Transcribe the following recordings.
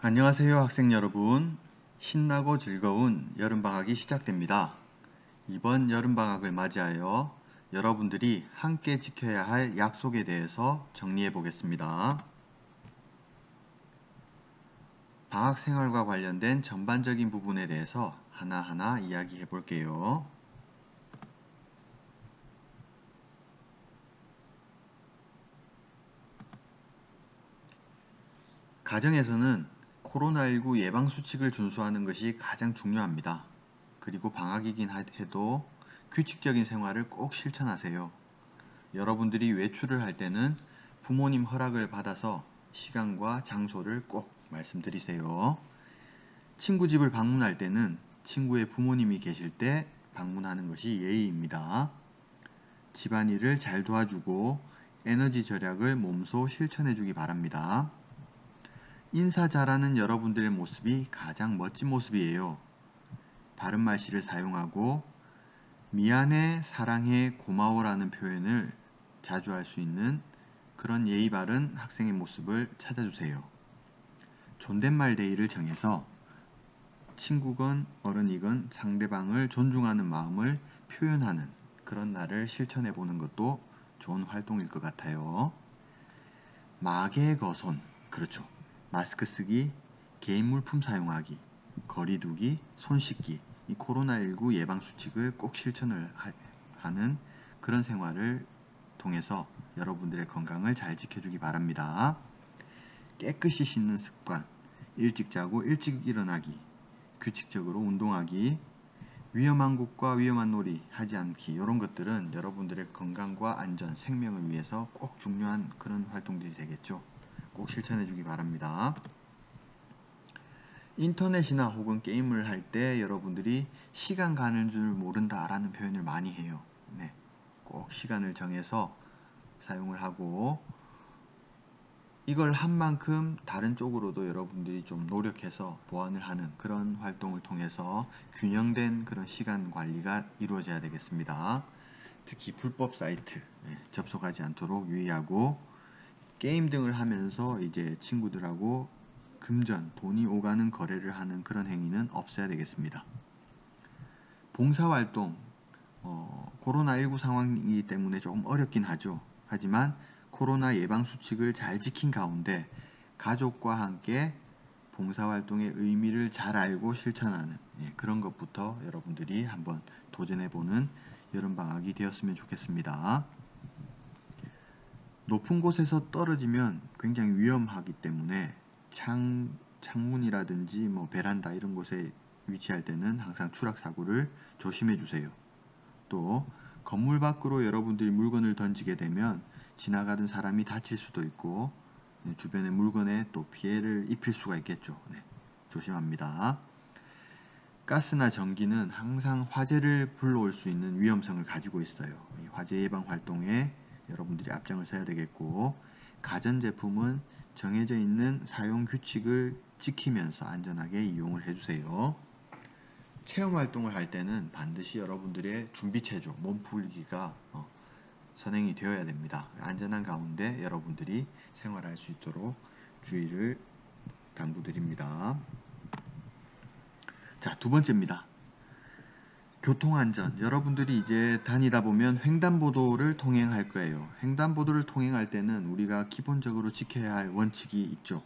안녕하세요 학생 여러분. 신나고 즐거운 여름방학이 시작됩니다. 이번 여름방학을 맞이하여 여러분들이 함께 지켜야 할 약속에 대해서 정리해 보겠습니다. 방학생활과 관련된 전반적인 부분에 대해서 하나하나 이야기해 볼게요. 가정에서는 코로나19 예방수칙을 준수하는 것이 가장 중요합니다. 그리고 방학이긴 해도 규칙적인 생활을 꼭 실천하세요. 여러분들이 외출을 할 때는 부모님 허락을 받아서 시간과 장소를 꼭 말씀드리세요. 친구 집을 방문할 때는 친구의 부모님이 계실 때 방문하는 것이 예의입니다. 집안일을 잘 도와주고 에너지 절약을 몸소 실천해 주기 바랍니다. 인사 잘하는 여러분들의 모습이 가장 멋진 모습이에요. 바른 말씨를 사용하고 미안해, 사랑해, 고마워라는 표현을 자주 할 수 있는 그런 예의 바른 학생의 모습을 찾아주세요. 존댓말 데이를 정해서 친구건 어른이건 상대방을 존중하는 마음을 표현하는 그런 날을 실천해 보는 것도 좋은 활동일 것 같아요. 마개거손, 그렇죠. 마스크 쓰기, 개인 물품 사용하기, 거리 두기, 손 씻기, 이 코로나19 예방 수칙을 꼭 실천을 하는 그런 생활을 통해서 여러분들의 건강을 잘 지켜주기 바랍니다. 깨끗이 씻는 습관, 일찍 자고 일찍 일어나기, 규칙적으로 운동하기, 위험한 곳과 위험한 놀이 하지 않기, 이런 것들은 여러분들의 건강과 안전, 생명을 위해서 꼭 중요한 그런 활동들이 되겠죠. 꼭 실천해 주기 바랍니다. 인터넷이나 혹은 게임을 할 때 여러분들이 시간 가는 줄 모른다 라는 표현을 많이 해요. 네, 꼭 시간을 정해서 사용을 하고 이걸 한 만큼 다른 쪽으로도 여러분들이 좀 노력해서 보완을 하는 그런 활동을 통해서 균형된 그런 시간 관리가 이루어져야 되겠습니다. 특히 불법 사이트 접속하지 않도록 유의하고 게임 등을 하면서 이제 친구들하고 금전, 돈이 오가는 거래를 하는 그런 행위는 없어야 되겠습니다. 봉사활동, 코로나19 상황이기 때문에 조금 어렵긴 하죠. 하지만 코로나 예방 수칙을 잘 지킨 가운데 가족과 함께 봉사활동의 의미를 잘 알고 실천하는 그런 것부터 여러분들이 한번 도전해보는 여름방학이 되었으면 좋겠습니다. 높은 곳에서 떨어지면 굉장히 위험하기 때문에 창문이라든지 뭐 베란다 이런 곳에 위치할 때는 항상 추락사고를 조심해 주세요. 또 건물 밖으로 여러분들이 물건을 던지게 되면 지나가던 사람이 다칠 수도 있고 주변의 물건에 또 피해를 입힐 수가 있겠죠. 조심합니다. 가스나 전기는 항상 화재를 불러올 수 있는 위험성을 가지고 있어요. 화재 예방 활동에 여러분들이 앞장을 서야 되겠고 가전제품은 정해져 있는 사용 규칙을 지키면서 안전하게 이용을 해주세요. 체험활동을 할 때는 반드시 여러분들의 준비체조, 몸풀기가 선행이 되어야 됩니다. 안전한 가운데 여러분들이 생활할 수 있도록 주의를 당부드립니다. 자, 두 번째입니다. 교통안전. 여러분들이 이제 다니다 보면 횡단보도를 통행할 거예요. 횡단보도를 통행할 때는 우리가 기본적으로 지켜야 할 원칙이 있죠.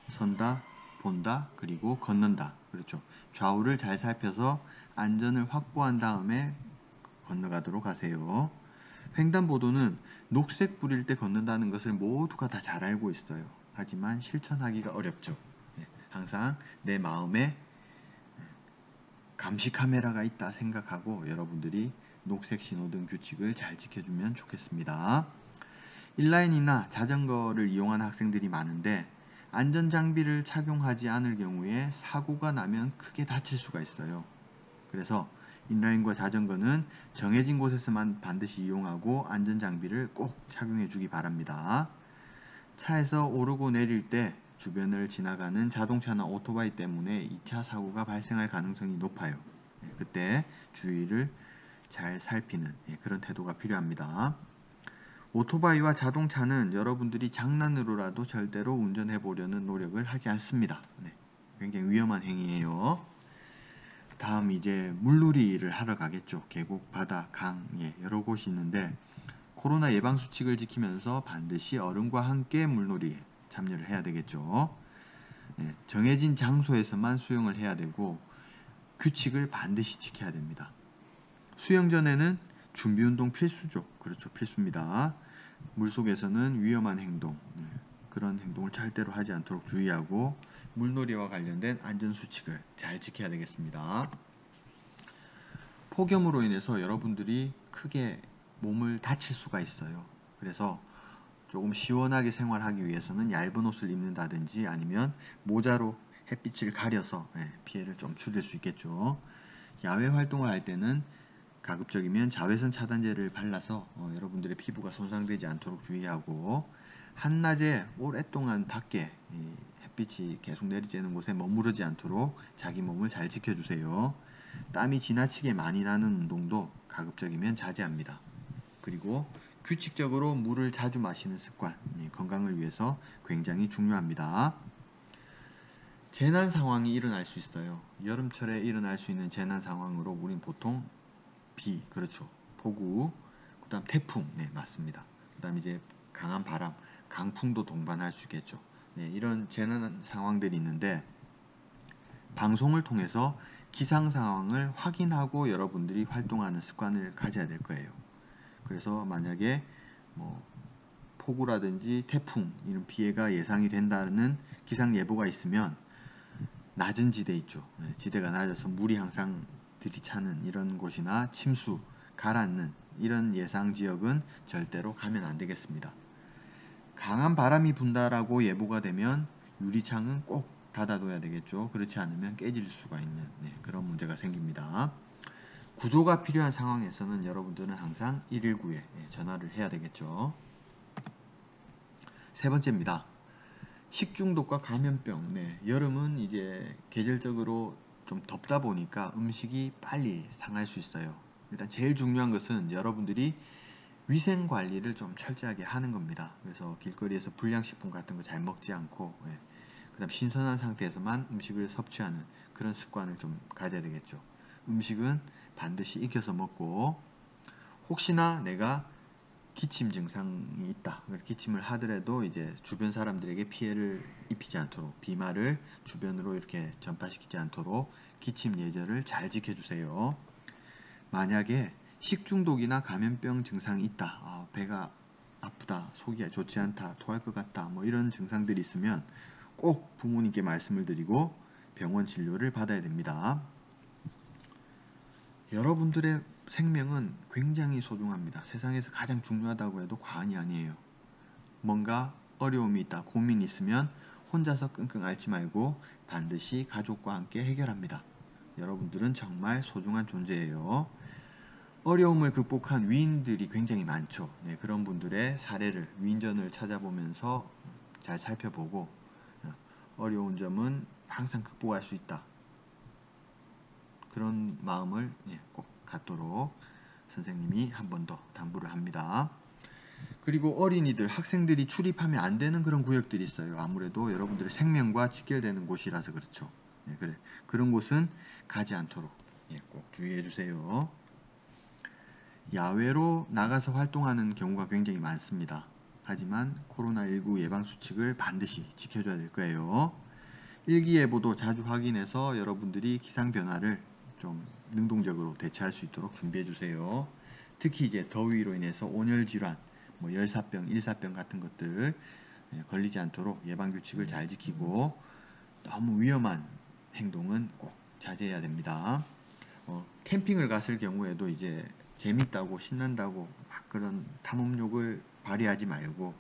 선다, 본다, 그리고 걷는다. 그렇죠. 좌우를 잘 살펴서 안전을 확보한 다음에 건너가도록 하세요. 횡단보도는 녹색 불일 때 걷는다는 것을 모두가 다 잘 알고 있어요. 하지만 실천하기가 어렵죠. 항상 내 마음에 감시 카메라가 있다 생각하고 여러분들이 녹색 신호등 규칙을 잘 지켜주면 좋겠습니다. 인라인이나 자전거를 이용하는 학생들이 많은데 안전장비를 착용하지 않을 경우에 사고가 나면 크게 다칠 수가 있어요. 그래서 인라인과 자전거는 정해진 곳에서만 반드시 이용하고 안전장비를 꼭 착용해 주기 바랍니다. 차에서 오르고 내릴 때 주변을 지나가는 자동차나 오토바이 때문에 2차 사고가 발생할 가능성이 높아요. 그때 주의를 잘 살피는 그런 태도가 필요합니다. 오토바이와 자동차는 여러분들이 장난으로라도 절대로 운전해 보려는 노력을 하지 않습니다. 네, 굉장히 위험한 행위예요. 다음 이제 물놀이를 하러 가겠죠. 계곡, 바다, 강, 여러 곳이 있는데 코로나 예방 수칙을 지키면서 반드시 어른과 함께 물놀이에 참여를 해야 되겠죠. 네, 정해진 장소에서만 수영을 해야 되고 규칙을 반드시 지켜야 됩니다. 수영 전에는 준비 운동 필수죠. 그렇죠. 필수입니다. 물속에서는 위험한 행동, 그런 행동을 절대로 하지 않도록 주의하고 물놀이와 관련된 안전수칙을 잘 지켜야 되겠습니다. 폭염으로 인해서 여러분들이 크게 몸을 다칠 수가 있어요. 그래서 조금 시원하게 생활하기 위해서는 얇은 옷을 입는다든지 아니면 모자로 햇빛을 가려서 피해를 좀 줄일 수 있겠죠. 야외 활동을 할 때는 가급적이면 자외선 차단제를 발라서 여러분들의 피부가 손상되지 않도록 주의하고 한낮에 오랫동안 밖에 햇빛이 계속 내리쬐는 곳에 머무르지 않도록 자기 몸을 잘 지켜주세요. 땀이 지나치게 많이 나는 운동도 가급적이면 자제합니다. 그리고 규칙적으로 물을 자주 마시는 습관, 건강을 위해서 굉장히 중요합니다. 재난 상황이 일어날 수 있어요. 여름철에 일어날 수 있는 재난 상황으로 우린 보통 비, 그렇죠. 폭우, 그 다음 태풍, 네, 맞습니다. 그 다음 이제 강한 바람, 강풍도 동반할 수 있겠죠. 네, 이런 재난 상황들이 있는데 방송을 통해서 기상 상황을 확인하고 여러분들이 활동하는 습관을 가져야 될 거예요. 그래서 만약에 뭐 폭우라든지 태풍 이런 피해가 예상이 된다는 기상 예보가 있으면 낮은 지대 있죠. 지대가 낮아서 물이 항상 들이차는 이런 곳이나 침수, 가라앉는 이런 예상 지역은 절대로 가면 안 되겠습니다. 강한 바람이 분다라고 예보가 되면 유리창은 꼭 닫아둬야 되겠죠. 그렇지 않으면 깨질 수가 있는 그런 문제가 생깁니다. 구조가 필요한 상황에서는 여러분들은 항상 119에 전화를 해야 되겠죠. 세 번째입니다. 식중독과 감염병. 여름은 이제 계절적으로 좀 덥다 보니까 음식이 빨리 상할 수 있어요. 일단 제일 중요한 것은 여러분들이 위생 관리를 좀 철저하게 하는 겁니다. 그래서 길거리에서 불량식품 같은 거 잘 먹지 않고 그다음 신선한 상태에서만 음식을 섭취하는 그런 습관을 좀 가져야 되겠죠. 음식은 반드시 익혀서 먹고 혹시나 내가 기침 증상이 있다. 기침을 하더라도 이제 주변 사람들에게 피해를 입히지 않도록 비말을 주변으로 이렇게 전파시키지 않도록 기침 예절을 잘 지켜주세요. 만약에 식중독이나 감염병 증상이 있다. 배가 아프다, 속이 좋지 않다, 토할 것 같다, 뭐 이런 증상들이 있으면 꼭 부모님께 말씀을 드리고 병원 진료를 받아야 됩니다. 여러분들의 생명은 굉장히 소중합니다. 세상에서 가장 중요하다고 해도 과언이 아니에요. 뭔가 어려움이 있다, 고민이 있으면 혼자서 끙끙 앓지 말고 반드시 가족과 함께 해결합니다. 여러분들은 정말 소중한 존재예요. 어려움을 극복한 위인들이 굉장히 많죠. 그런 분들의 사례를, 위인전을 찾아보면서 잘 살펴보고 어려운 점은 항상 극복할 수 있다. 그런 마음을 꼭 갖도록 선생님이 한 번 더 당부를 합니다. 그리고 어린이들, 학생들이 출입하면 안 되는 그런 구역들이 있어요. 아무래도 여러분들의 생명과 직결되는 곳이라서 그렇죠. 그런 곳은 가지 않도록 꼭 주의해 주세요. 야외로 나가서 활동하는 경우가 굉장히 많습니다. 하지만 코로나19 예방수칙을 반드시 지켜줘야 될 거예요. 일기예보도 자주 확인해서 여러분들이 기상 변화를 좀 능동적으로 대처할 수 있도록 준비해 주세요. 특히 이제 더위로 인해서 온열 질환, 뭐 열사병, 일사병 같은 것들 걸리지 않도록 예방 규칙을 잘 지키고 너무 위험한 행동은 꼭 자제해야 됩니다. 캠핑을 갔을 경우에도 이제 재밌다고 신난다고 막 그런 탐험욕을 발휘하지 말고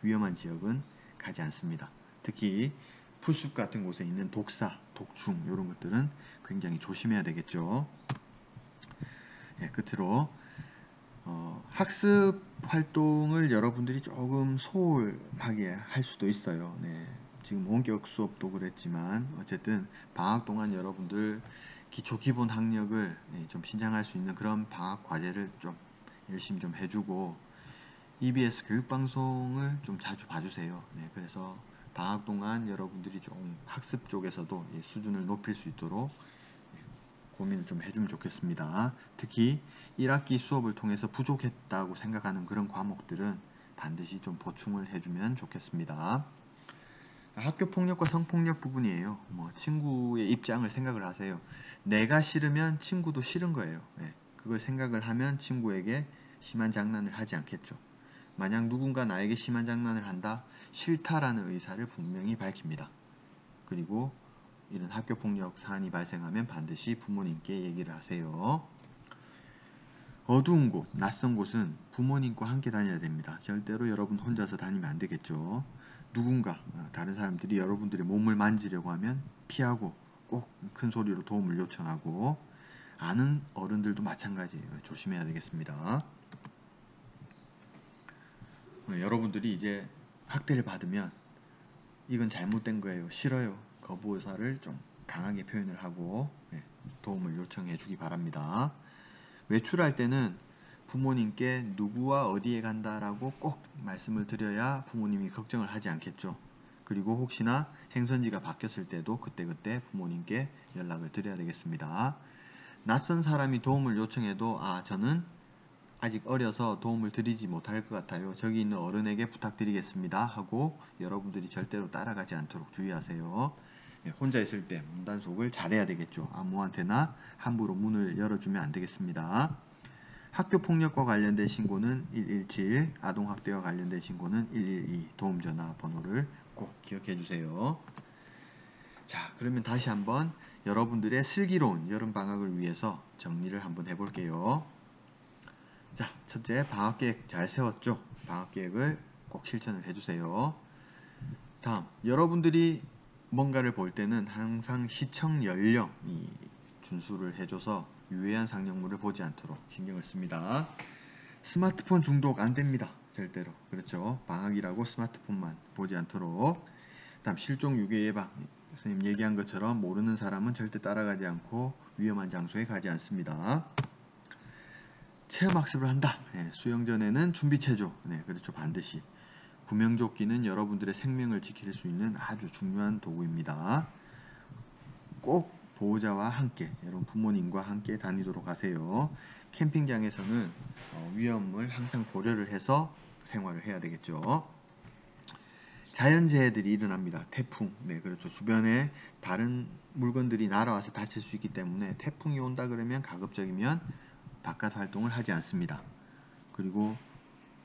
위험한 지역은 가지 않습니다. 특히 풀숲 같은 곳에 있는 독사, 독충 이런 것들은 굉장히 조심해야 되겠죠. 끝으로 학습 활동을 여러분들이 조금 소홀하게 할 수도 있어요. 지금 원격 수업도 그랬지만 어쨌든 방학 동안 여러분들 기초 기본 학력을 좀 신장할 수 있는 그런 방학 과제를 좀 열심히 좀 해주고 EBS 교육방송을 좀 자주 봐주세요. 네, 그래서 방학 동안 여러분들이 좀 학습 쪽에서도 수준을 높일 수 있도록 고민을 좀 해주면 좋겠습니다. 특히 1학기 수업을 통해서 부족했다고 생각하는 그런 과목들은 반드시 좀 보충을 해주면 좋겠습니다. 학교 폭력과 성폭력 부분이에요. 친구의 입장을 생각을 하세요. 내가 싫으면 친구도 싫은 거예요. 네, 그걸 생각을 하면 친구에게 심한 장난을 하지 않겠죠. 만약 누군가 나에게 심한 장난을 한다, 싫다라는 의사를 분명히 밝힙니다. 그리고 이런 학교폭력 사안이 발생하면 반드시 부모님께 얘기를 하세요. 어두운 곳, 낯선 곳은 부모님과 함께 다녀야 됩니다. 절대로 여러분 혼자서 다니면 안 되겠죠. 누군가, 다른 사람들이 여러분들의 몸을 만지려고 하면 피하고 꼭 큰 소리로 도움을 요청하고, 아는 어른들도 마찬가지예요. 조심해야 되겠습니다. 여러분들이 이제 학대를 받으면 이건 잘못된 거예요, 싫어요, 거부 의사를 좀 강하게 표현을 하고 도움을 요청해 주기 바랍니다. 외출할 때는 부모님께 누구와 어디에 간다라고 꼭 말씀을 드려야 부모님이 걱정을 하지 않겠죠. 그리고 혹시나 행선지가 바뀌었을 때도 그때그때 부모님께 연락을 드려야 되겠습니다. 낯선 사람이 도움을 요청해도 저는 아직 어려서 도움을 드리지 못할 것 같아요, 저기 있는 어른에게 부탁드리겠습니다 하고 여러분들이 절대로 따라가지 않도록 주의하세요. 혼자 있을 때 문단속을 잘해야 되겠죠. 아무한테나 함부로 문을 열어주면 안 되겠습니다. 학교폭력과 관련된 신고는 117, 아동학대와 관련된 신고는 112 도움전화 번호를 꼭 기억해 주세요. 자, 그러면 다시 한번 여러분들의 슬기로운 여름방학을 위해서 정리를 한번 해볼게요. 자, 첫째, 방학계획 잘 세웠죠? 방학계획을 꼭 실천을 해주세요. 다음, 여러분들이 뭔가를 볼 때는 항상 시청 연령이 준수를 해줘서 유해한 상영물을 보지 않도록 신경을 씁니다. 스마트폰 중독 안 됩니다. 절대로. 그렇죠. 방학이라고 스마트폰만 보지 않도록. 다음, 실종 유괴 예방. 선생님 얘기한 것처럼 모르는 사람은 절대 따라가지 않고 위험한 장소에 가지 않습니다. 체험학습을 한다. 수영 전에는 준비체조. 그렇죠. 반드시. 구명조끼는 여러분들의 생명을 지킬 수 있는 아주 중요한 도구입니다. 꼭 보호자와 함께, 여러분 부모님과 함께 다니도록 하세요. 캠핑장에서는 위험을 항상 고려를 해서 생활을 해야 되겠죠. 자연재해들이 일어납니다. 태풍, 그렇죠. 주변에 다른 물건들이 날아와서 다칠 수 있기 때문에 태풍이 온다 그러면 가급적이면 바깥 활동을 하지 않습니다. 그리고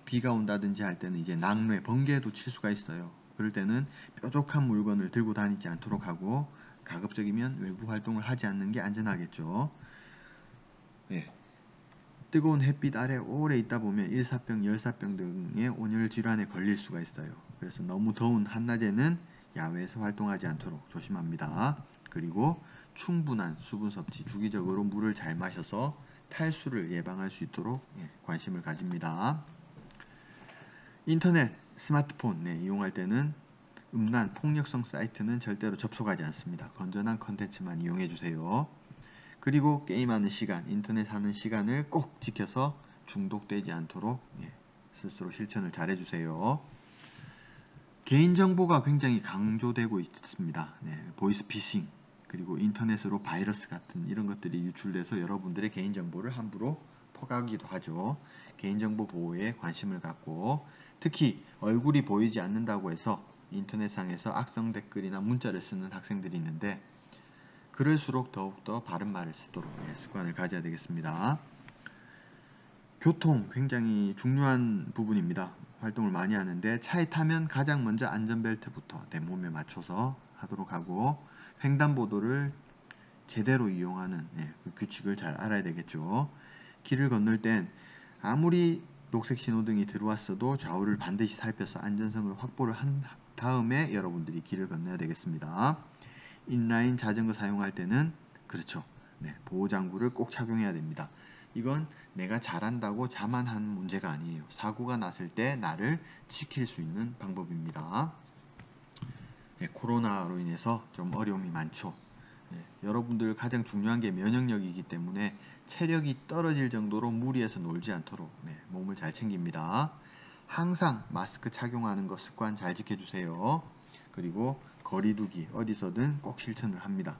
비가 온다든지 할 때는 이제 낙뢰, 번개도 칠 수가 있어요. 그럴 때는 뾰족한 물건을 들고 다니지 않도록 하고 가급적이면 외부 활동을 하지 않는 게 안전하겠죠. 뜨거운 햇빛 아래 오래 있다 보면 일사병, 열사병 등의 온열 질환에 걸릴 수가 있어요. 그래서 너무 더운 한낮에는 야외에서 활동하지 않도록 조심합니다. 그리고 충분한 수분 섭취, 주기적으로 물을 잘 마셔서 탈수를 예방할 수 있도록 관심을 가집니다. 인터넷, 스마트폰 이용할 때는 음란, 폭력성 사이트는 절대로 접속하지 않습니다. 건전한 컨텐츠만 이용해 주세요. 그리고 게임하는 시간, 인터넷 하는 시간을 꼭 지켜서 중독되지 않도록 스스로 실천을 잘 해주세요. 개인정보가 굉장히 강조되고 있습니다. 보이스피싱, 그리고 인터넷으로 바이러스 같은 이런 것들이 유출돼서 여러분들의 개인정보를 함부로 퍼가기도 하죠. 개인정보 보호에 관심을 갖고, 특히 얼굴이 보이지 않는다고 해서 인터넷상에서 악성 댓글이나 문자를 쓰는 학생들이 있는데, 그럴수록 더욱더 바른 말을 쓰도록 습관을 가져야 되겠습니다. 교통 굉장히 중요한 부분입니다. 활동을 많이 하는데 차에 타면 가장 먼저 안전벨트부터 내 몸에 맞춰서 하도록 하고, 횡단보도를 제대로 이용하는 그 규칙을 잘 알아야 되겠죠. 길을 건널 땐 아무리 녹색 신호등이 들어왔어도 좌우를 반드시 살펴서 안전성을 확보를 한 다음에 여러분들이 길을 건너야 되겠습니다. 인라인 자전거 사용할 때는 그렇죠. 보호장구를 꼭 착용해야 됩니다. 이건 내가 잘한다고 자만한 문제가 아니에요. 사고가 났을 때 나를 지킬 수 있는 방법입니다. 코로나로 인해서 좀 어려움이 많죠. 여러분들 가장 중요한 게 면역력이기 때문에 체력이 떨어질 정도로 무리해서 놀지 않도록 몸을 잘 챙깁니다. 항상 마스크 착용하는 거 습관 잘 지켜주세요. 그리고 거리두기 어디서든 꼭 실천을 합니다.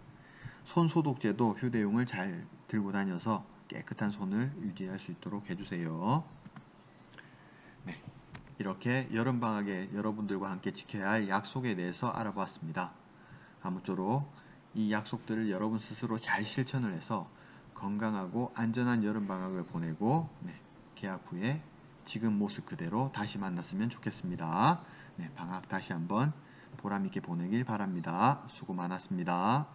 손 소독제도 휴대용을 잘 들고 다녀서 깨끗한 손을 유지할 수 있도록 해주세요. 네, 이렇게 여름방학에 여러분들과 함께 지켜야 할 약속에 대해서 알아보았습니다. 아무쪼록 이 약속들을 여러분 스스로 잘 실천을 해서 건강하고 안전한 여름방학을 보내고 개학 후에 지금 모습 그대로 다시 만났으면 좋겠습니다. 방학 다시 한번 보람있게 보내길 바랍니다. 수고 많았습니다.